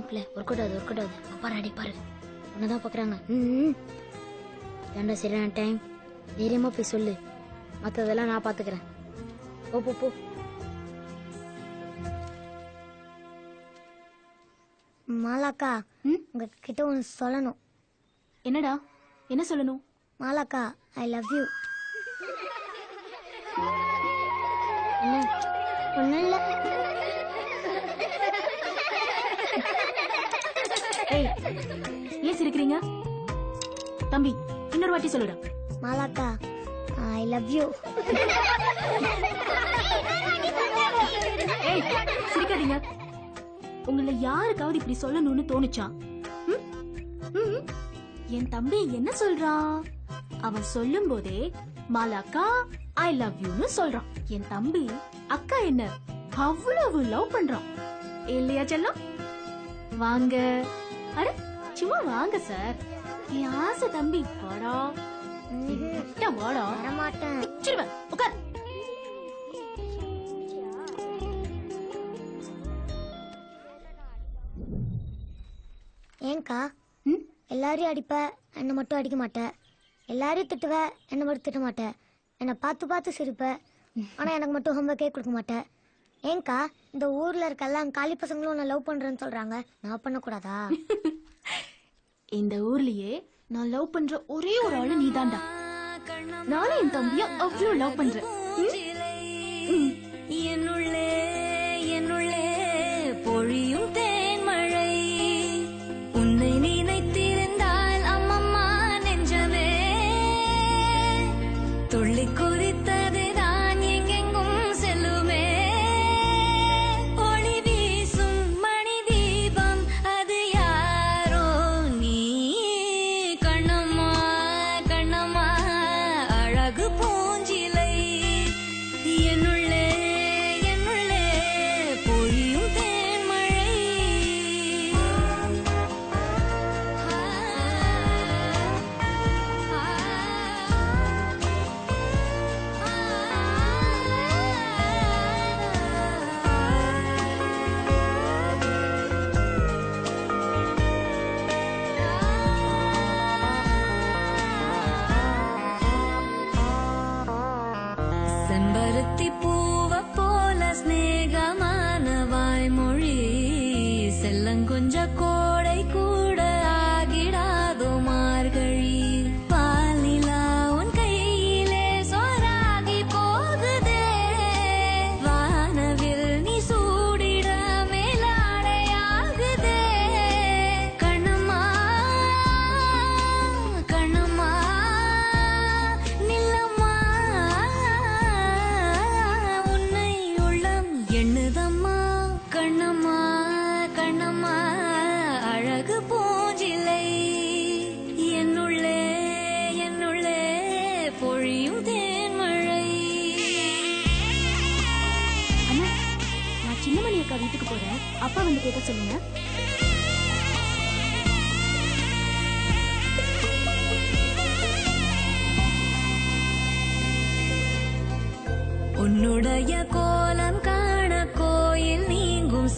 இல்ல work out ஆகுது அப்பா அடி பாரு உன்னதான் பாக்குறாங்க ஏண்டா சரியான டைம் தைரியமா போய் சொல்லு மத்ததெல்லாம் நான் பாத்துக்கிறேன் போ போ போ மாலாக்கா உங்ககிட்ட ஒன்று சொல்லணும். என்னடா என்ன சொல்லணும்? மாலாக்கா ஐ லவ் யூ. ஒன்றும் இல்லை. ஏன் சிரிக்கிறீங்க? தம்பி இன்னொரு வாட்டி சொல்லுடா. மாலாக்கா ஐ லவ் யூ. சிரிக்காதீங்க. உங்களை யாருக்காவது இப்படி சொல்லணும்னு தோணுச்சா? என் தம்பி என்ன சொல்றான்? அவன் சொல்லும் போதே மாலாக்கா ஐ லவ் யூன்னு சொல்றான். என் தம்பி அக்கா என்ன அவ்வளவு லவ் பண்றான் இல்லையா செல்லம்? வாங்க. அட சும்மா வாங்க சார். என் ஆசை தம்பி வாடா. வாடா. வரமாட்டேன். உட்கார். ஏங்கா எல்லாரையும் அடிப்ப என்னை மட்டும் அடிக்க மாட்டேன், எல்லாரையும் திட்டுவ என்னை மட்டும் திட்ட மாட்டேன், என்னை பார்த்து பார்த்து சிரிப்ப ஆனா எனக்கு மட்டும் ஹோம்ஒர்க்கே கொடுக்க மாட்டேன். ஏங்கா இந்த ஊர்ல இருக்க எல்லாம் காலி பசங்களும் உன்னை லவ் பண்றேன்னு சொல்றாங்க, நான் பண்ணக்கூடாதா? இந்த ஊர்லயே நான் லவ் பண்ற ஒரே ஒரு ஆளு நீதான்டா. நானும் என் தம்பிய அவ்வளவு லவ் பண்றேன். என்னுள்ளே என்னுள்ளே பொழியும் தேன்மழை உன்னை நினைத்திருந்தால் அம்மம்மா நெஞ்சமே துள்ளி குறித்தது தான் எங்கெங்கும் செல்லுமே. ஒளி வீசும் மணி தீபம் அது யாரோ நீ கண்ணம்மா கண்ணம்மா அழகு பூஞ்சிலை என்னுள்ளே என்னுள்ளே பொழியும் தேன்மழை. செம்பருத்தி பூவ போல ஸ்நேகமான வாய்மொழி செல்லங்கொஞ்ச கோடை கூட ஆகிடாதோ மார்கழி. பாலிலா உன் கையிலே சோறாகி போகுதே வானவில் நீ சூடிட மேலாடையாகுதே. கண்ணம்மா கண்ணம்மா நில்லம்மா உன்னை உள்ளம் எண்ணுதம்மா. கண்ணம்மா கண்ணம்மா அழகு பூஞ்சிலை என்னுள்ளே என்னுள்ளே பொழியும் தேன்மழை. அண்ணா நான் சின்னமணி அக்கா வீட்டுக்கு போறேன், அப்பா வந்து கேட்க சொல்லுங்க. உன்னுடைய கோலம் காண கோயில் நீங்கும்